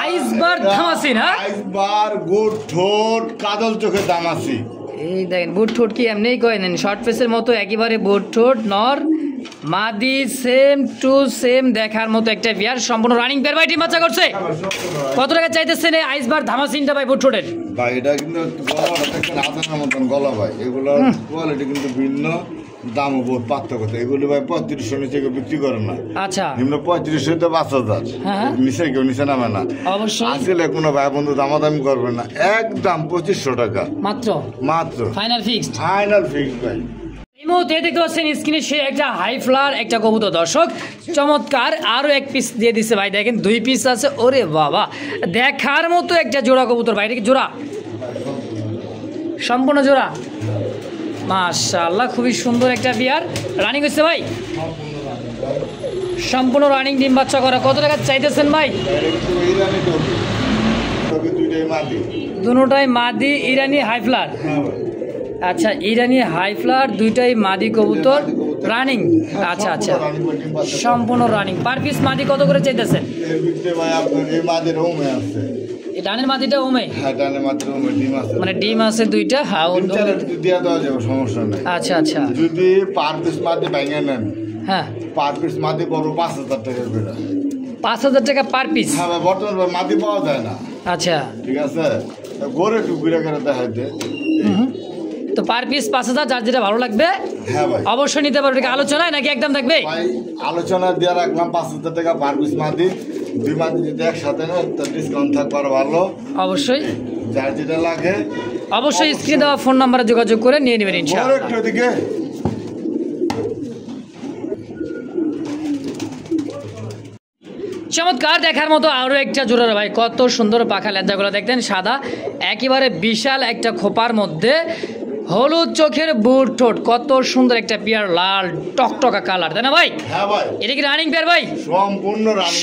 আইসবার ধামাসিন। হ্যাঁ আইসবার গুড ঠোঁট কাজল চোখে দামাসি। এই দেখেন বুট ঠোঁট কি এমনিই কয় নেন, শর্ট ফেসের মতো একেবারে বুট ঠোঁট, নর মাদি সেম টু সেম দেখার মতো একটা বিয়ার, সম্পূর্ণ রানিং পেয়ার ভাই। টিম বাচ্চা করছে। কত টাকা চাইতেছেন এই আইসবার ধামাসিনটা ভাই বুট ঠোঁটের? ভাই এটা কিন্তু গলাটা দেখেন আদানের মতন গলা ভাই, এগুলোর কোয়ালিটি কিন্তু ভিন্ন, দামও বহুত পার্থক্য। এগুলো ভাই 3500 নিচে কেউ বিক্রি করে না। আচ্ছা নিম্ন 3500 তো 5000, নিচে কেউ নিচে নামে না। অবশ্যই আসলে কোনো ভাই বন্ধু দামাদামি করবে না, একদম 2500 টাকা মাত্র, মাত্র ফাইনাল ফিক্সড। ফাইনাল ফিক্স ভাই। এই মুহূর্তে দেখতে পাচ্ছেন স্ক্রিনে সে একটা হাই ফ্লার একটা কবুতর, দর্শক চমৎকার। আরো এক পিস দিয়ে দিছে ভাই, দেখেন 2 পিস আছে। ওরে বাবা দেখার মতো একটা জোড়া কবুতর ভাই। এটা কি জোড়া? সম্পূর্ণ জোড়া, মাশাআল্লাহ খুবই সুন্দর একটা বিয়ার। রানিং হচ্ছে ভাই, সম্পূর্ণ রানিং, ডিম বাচ্চা করা। কত টাকা চাইতেছেন ভাই? দুটোটাই মাদি ইরানি হাই ফ্লার। আচ্ছা ইরানি হাই ফ্লার, দুইটাই মাদি কবুতর রানিং। আচ্ছা আচ্ছা সম্পূর্ণ রানিং। পার পিস মাদি কত করে চাইতেছেন? এই ডানের মাদিটা ওমে, মানে ডিম আছে 2টা। হ্যাঁ সমস্যা নেই। আচ্ছা আচ্ছা যদি পার পিস মাদি ভেঙে নেন, হ্যাঁ পার পিস মাদি পড়বো 5000 টাকা করে। 5000 টাকা পার পিস? হ্যাঁ ভাই বর্তমানে মাদি পাওয়া যায় না। আচ্ছা ঠিক আছে, গড়ে টুকুরা করে দেখাইতে। তো পার পিস 5000, যার যেটা ভালো লাগবে হ্যাঁ ভাই অবশ্যই নিতে পারবে। আলোচনায় নাকি একদম থাকবে? ভাই আলোচনা দিয়ে রাখলাম 5000 টাকা পার পিস মাদি। 2 মাদি যদি একসাথে না তো ডিসকাউন্ট থাকবে আরো ভালো। অবশ্যই যার যেটা লাগে অবশ্যই স্ক্রিনে দেওয়া ফোন নাম্বারে যোগাযোগ করে নিয়ে নেবেন ইনশাআল্লাহ। একটু এদিকে চমৎকার দেখার মতো আরো একটা জোড়া ভাই। কত সুন্দর পাখা লেজাগুলো দেখতেন, সাদা একেবারে বিশাল একটা খোপার মধ্যে হলুদ চোখের বুট ঠোঁট, কত সুন্দর একটা পেয়ার, লাল টকটকা কালার, তাই না ভাই? হ্যাঁ ভাই এটা কি রানিং পেয়ার ভাই?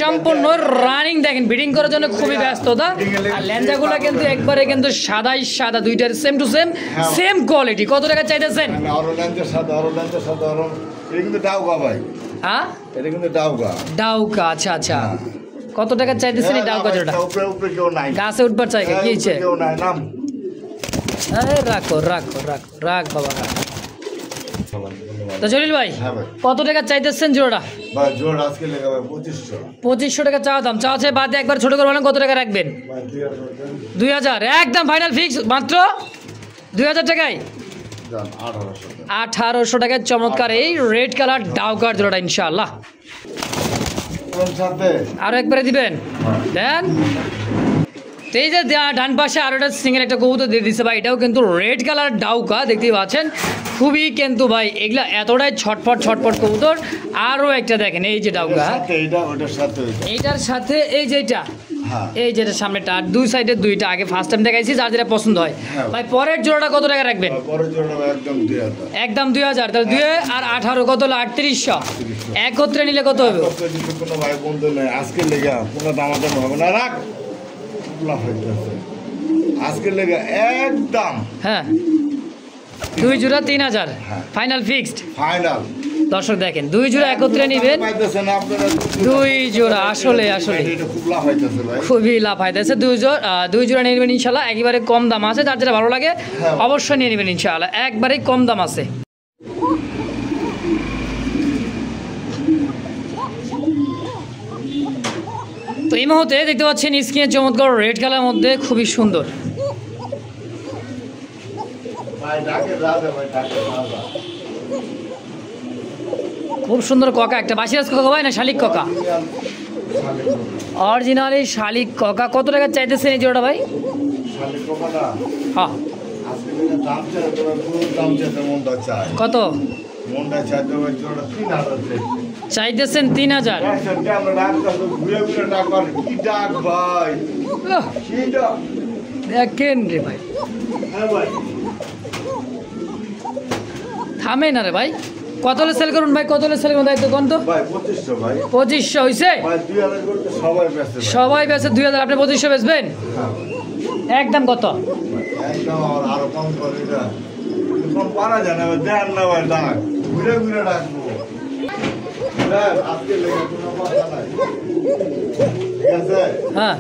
সম্পূর্ণ রানিং। দেখেন ব্রিডিং করার জন্য খুবই ব্যস্ততা। আর লেঞ্জাগুলো কিন্তু একবারে কিন্তু সাদাই সাদা, দুইটার same to same, same quality. কত টাকা চাইতেছেন? এটা কিন্তু ডাউকা ভাই। হ্যাঁ এটা কিন্তু ডাউকা। ডাউকা, আচ্ছা আচ্ছা। কত টাকা চাইতেছেন এই ডাউকা জোড়াটা? উপরে কেউ নাই, গাছে উঠবার চাই কি হয়েছে? কেউ নাই নাম। রাখো রাখো রাখো, রাখ বাবা রাখ। তো জলিল ভাই হ্যাঁ ভাই কত টাকা চাইতেছেন জোড়াটা? ভাই জোড়া আজকে লেগে ভাই 2500। 2500 টাকা চাওয়া দাম। চাওয়া চাই বাদে একবার ছোট করে বলেন কত টাকা রাখবেন? ভাই 2000 একদম ফাইনাল ফিক্স, মাত্র 2000 টাকায়। 1800 টাকায় চমৎকার এই রেড কালার ডাউকার জোড়াটা ইনশাআল্লাহ। আরো একবারে দিবেন দেন। এই যে ডান পাশে আরো একটা সিঙ্গেল একটা কবুতর দিয়ে দিচ্ছে ভাই, এটাও কিন্তু রেড কালার ডাউকা, দেখতেই পাচ্ছেন। খুবই কিন্তু ভাই এগুলা এতটাই ছটফট ছটফট কবুতর। আরো একটা দেখেন এই যে ডাউকা, এইটার সাথে এই যে এটা, এই যেটা সামনেটা, আর 2 সাইডে 2টা। আগে ফার্স্ট টাইম দেখাইছি, যার যেটা পছন্দ হয় ভাই। পরের জোড়াটা কত টাকা রাখবেন? একদম 2000। তাহলে 2 আর 18 কত হলো? 3800। একত্রে নিলে কত হবে? ভাই বন্ধু নেই আজকে লেগে কোনো দামাদামি হবে না, রাখ আজকের লেগে একদম। হ্যাঁ দুই জোড়া 3000 ফাইনাল ফিক্সড। ফাইনাল দর্শক দেখেন 2 জোড়া একত্রে নেবেন, পাইতেছেন আপনারা 2 জোড়া আসলে এটা খুব লাভ হইতেছে ভাই, খুবই লাভ হইতেছে। 2 জোড়া নিয়ে নেবেন ইনশাল্লাহ, একেবারে কম দাম আছে, যার যেটা ভালো লাগে অবশ্যই নিয়ে নেবেন ইনশাল্লাহ, একবারেই কম দাম আছে। তো এই মুহূর্তে দেখতে পাচ্ছেন স্ক্রিনে চমৎকার রেড কালার মধ্যে খুবই সুন্দর, খুব সুন্দর ককা, একটা বাসিরাজ ককা ভাই না শালিক ককা? অরিজিনালি শালিক ককা। কত টাকা চাইতেছেন এই জোড়াটা ভাই? হ্যাঁ কত চাইতেছেন? 3000। দেখেন রে ভাই, থামে না রে ভাই, কত হলে সেল করুন ভাই, কত হলে সেল করুন? দায়িত্ব কোন তো? 2500 হয়েছে, সবাই বেচে 2000, আপনি 2500 বেচবেন? একদম কত? আরো কম করে পারা যায় না, দেন না ভাই, ডাক ঘুরে ঘুরে ডাকবো আজকে লেগে কোনো কথা নাই, ঠিক আছে? হ্যাঁ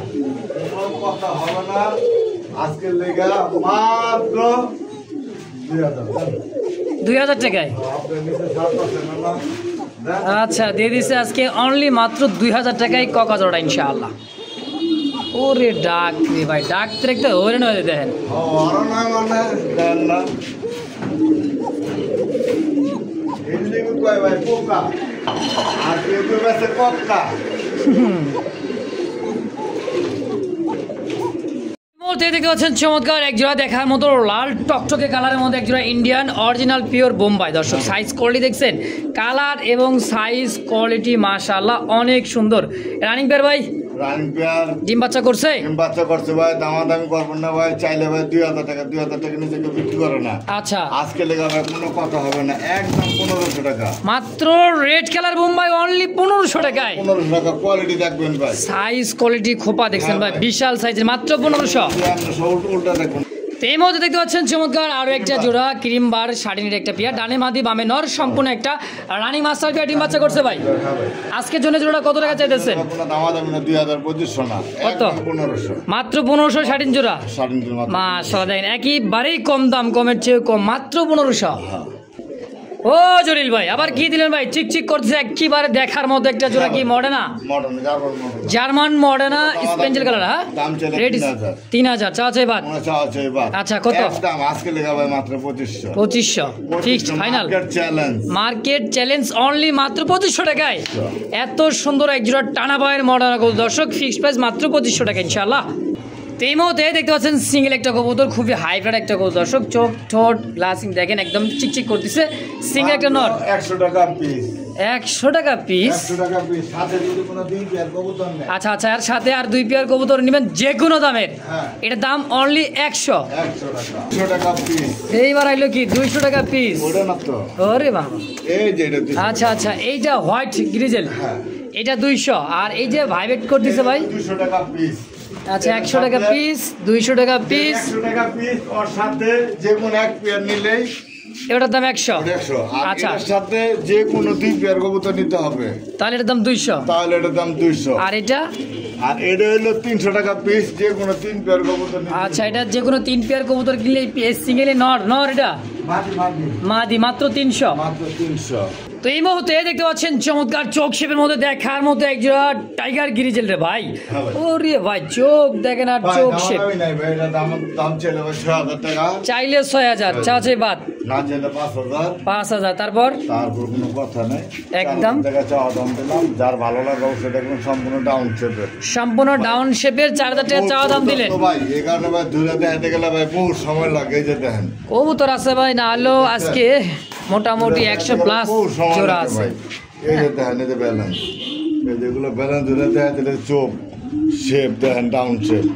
কোনো কথা হবে না আজকে লেগে, মাত্র 2000 টাকায়। আচ্ছা দিয়ে দিছে আজকে অনলি মাত্র 2000 টাকায় ককা জোড়া ইনশাআল্লাহ। ওরে ডাক রে ভাই, ডাক তো একটা ওরে নয় দেখেন, দেখতে পাচ্ছেন চমৎকার এক জোড়া দেখার মতো লাল টকটকে কালারের মধ্যে এক জোড়া ইন্ডিয়ান অরিজিনাল পিওর বোম্বাই। দর্শক সাইজ কোয়ালিটি দেখছেন, কালার এবং সাইজ কোয়ালিটি মাশাআল্লাহ অনেক সুন্দর। রানিং পেয়ার ভাই, রানিং পেয়ার, ডিম বাচ্চা করছে? ডিম বাচ্চা করছে ভাই, দামাদামি করবেন না ভাই, চাইলে ভাই 2000 টাকা, 2000 টাকা নিচে কেউ বিক্রি করে না। আচ্ছা আজকে লেগে ভাই কোনো কথা হবে না, একদম 1500 টাকা মাত্র। রেড কালার বোম্বাই অনলি 1500 টাকায়। 1500 টাকা, কোয়ালিটি দেখবেন ভাই, সাইজ কোয়ালিটি খোপা দেখছেন ভাই, বিশাল সাইজের, মাত্র 1500। উল্টা দেখুন। এই মুহূর্তে দেখতে পাচ্ছেন চমৎকার আরো একটা জোড়া ক্রিম বার শাড়ির একটা পেয়ার, ডানে মাদি বামে নর, সম্পূর্ণ একটা রানিং মাস্টার পেয়ার, ডিম বাচ্চা করছে ভাই। আজকের জন্য জোড়া কত টাকা চাইতেছেন? কত? মাত্র 1500 শাড়ির জোড়া। মাশাআল্লাহ দেখেন একেবারেই কম দাম, কমের চেয়ে কম, মাত্র 1500। ও জলিল ভাই আবার কি দিলেন ভাই? চিকচিক করছে একেবারে দেখার মতো একটা জোড়া, কি মডার্না? German Moderna স্পেঞ্জেল colour. হ্যাঁ 3000 চাওয়া চাই বাদ। আচ্ছা কত? আজকে লেখা ভাই মাত্র 2500। 2500 fixed final. Market challenge only মাত্র 2500 টাকায়। এত সুন্দর এক জোড়া টানা পায়ের মডার্না কবুতর, দর্শক ফিক্সড প্রাইস মাত্র 2500 টাকা ইনশাআল্লাহ। তো এই মুহূর্তে দেখতে পাচ্ছেন সিঙ্গেল একটা কবুতর, খুবই হাইব্রিড একটা কবুতর। দর্শক চোখ ঠোঁট গ্লাসিং দেখেন একদম চিকচিক করতেছে, সিঙ্গেল একটা নর। 100 টাকা পিস। 100 টাকা পিস। 100 টাকা পিস, সাথে যদি কোনো 2 পেয়ার কবুতর নেন। আচ্ছা আচ্ছা, আর সাথে আর 2 পেয়ার কবুতর নেবেন যে কোনো দামের। এটা দাম অনলি 100 টাকা। 100 টাকা পিস। এইবার আইলো কি 200 টাকা পিস? ওটা না তো। ওরে বাবা, এই যে এটা। আচ্ছা আচ্ছা, এইটা হোয়াইট গ্রিজেল, এটা 200, আর এই যে ভাইব্রেট করতেছে ভাই 200 টাকা পিস। আচ্ছা 100 টাকা পিস, 200 টাকা পিস, 100 টাকা পিস, ওর সাথে যে কোনো এক পেয়ার নিলেই এটার দাম 100। আচ্ছা, এর সাথে যে কোনো 2 পেয়ার কবুতর নিতে হবে, তাহলে এটার দাম 200। তাহলে এটার দাম 200। আর এটা? আর এটা হলো 300 টাকা পিস, যে কোনো 3 পেয়ার কবুতর নিতে। আচ্ছা, এটা যে কোনো 3 পেয়ার কবুতর কিনলে সিঙ্গেলে নর নর, এটা মাদি মাত্র 300। মাত্র 300। তো এই মুহূর্তে দেখতে পাচ্ছেন চমৎকার চোখ শেপের মধ্যে দেখার মতো এক জোড়া টাইগার গ্রিজেল রে ভাই। ওরে ভাই চোখ দেখেন আর চোখ শেপ। চাইলে 6000, চাচে বাদ না চাইলে 5000। তারপর কোনো কথা নাই, একদম চাওয়া দাম দিলাম, যার ভালো লাগে অবশ্যই দেখবেন সম্পূর্ণ ডাউন শেপের। সম্পূর্ণ ডাউন শেপের 4000 টাকা চাওয়া দাম দিলেন ভাই। এই কারণে ভাই দূরে দেখাতে গেলে ভাই বহু সময় লাগে, এই যে দেখেন কবুতর আছে ভাই, না হলো আজকে মোটামুটি 100 প্লাস জোড়া আছে। এই যে দেখেন, এই যে ব্যালেন্স, এই যেগুলো ব্যালেন্স ধরে দেখাতে চোখ শেপ দেখেন, ডাউন শেপ,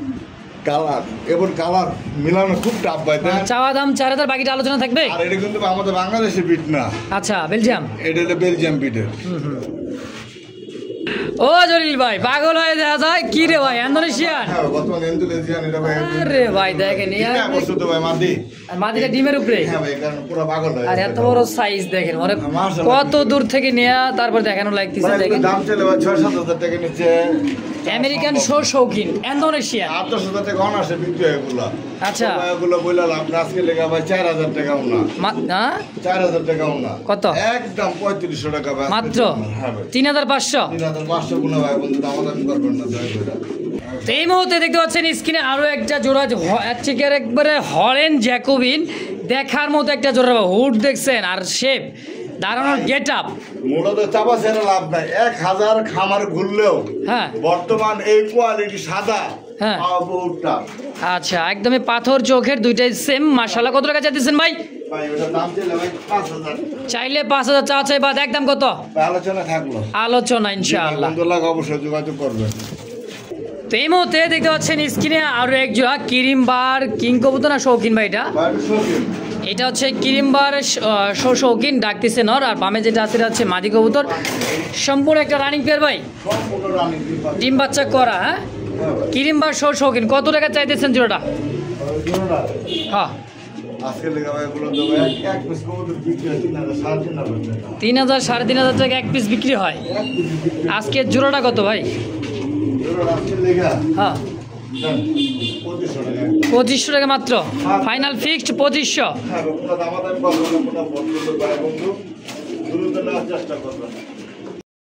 কালার এবং কালার মিলানো খুব টাফ ভাই। চাওয়া দাম 4000, বাকিটা আলোচনা থাকবে। আর এটা কিন্তু আমাদের বাংলাদেশের বিট না। আচ্ছা বেলজিয়াম, এটা হলো বেলজিয়াম বিটের। ও জলিল ভাই পাগল হয়ে দেখা যায় কি রে ভাই ইন্দোনেশিয়ান হ্যাঁ বর্তমানে ইন্দোনেশিয়ান এটা ভাই আরে ভাই দেখেন বস্তু তো ভাই মাদি আর মাদিটা ডিমের উপরে হ্যাঁ ভাই কারণ পুরো পাগল হয়ে আর এত বড় সাইজ দেখেন মানে কত দূর থেকে নেয়া তারপর দেখানো লাগতেছে দেখেন দাম চলে ভাই 6-7 হাজার টাকা নিচে আমেরিকান শৌখিন ইন্দোনেশিয়ান 8-10 হাজার টাকা অনার্সে বিক্রি হয় এগুলো আচ্ছা এগুলো বললাম আপনি আজকে লেখা ভাই 4,000 টাকাও না 4,000 টাকাও না কত একদম 3500 টাকা ভাই মাত্র হ্যাঁ ভাই 3,500 3,500 গুণ ভাই বন্ধু দামাদামি করবেন না দয়া করে। তো এই মুহূর্তে দেখতে পাচ্ছেন স্ক্রিনে আরো একটা জোড়া চিকের একবারে হরেন জ্যাকোবিন দেখার মতো একটা জোড়া হুড দেখছেন আর শেপ দাঁড়ানোর গেট আপ মূলত চাপা ছেড়ে লাভ নাই 1,000 খামার ঘুরলেও হ্যাঁ বর্তমান এই কোয়ালিটি সাদা হ্যাঁ বহুটা আচ্ছা একদমই পাথর চোখের দুইটাই সেম মাশাআল্লাহ কত টাকা চাইতেছেন ভাই ভাই ওটার দাম চাইলে ভাই 5,000 চাইলে 5,000 চা চাই বাদ একদম কত আলোচনা থাকলো আলোচনা ইনশাআল্লাহ বন্ধু লাগে অবশ্যই যোগাযোগ করবেন। তো এই মুহূর্তে দেখতে পাচ্ছেন স্ক্রিনে আরো এক জোড়া কিরিমবার কিং কবুতর না শৌখিন ভাই এটা হচ্ছে কিরিমবার শৌখিন ডাকতেছে নর আর বামে যেটা আছে এটা হচ্ছে মাদি কবুতর সম্পূর্ণ একটা রানিং পেয়ার ভাই ডিম বাচ্চা করা হ্যাঁ কিরিমবার শৌখিন কত টাকা চাইতেছেন জোড়াটা হ্যাঁ আজকে লেখা ভাই এগুলো দেবো এক পিস কবুতর বিক্রি হয় 3,000 3,000 3,500 টাকা এক পিস বিক্রি হয় আজকে জোড়াটা কত ভাই হ্যাঁ 2,500 টাকা মাত্র ফাইনাল ফিক্সড 2,500 হ্যাঁ দামাদামি করবেন না বন্ধু চেষ্টা করবেন।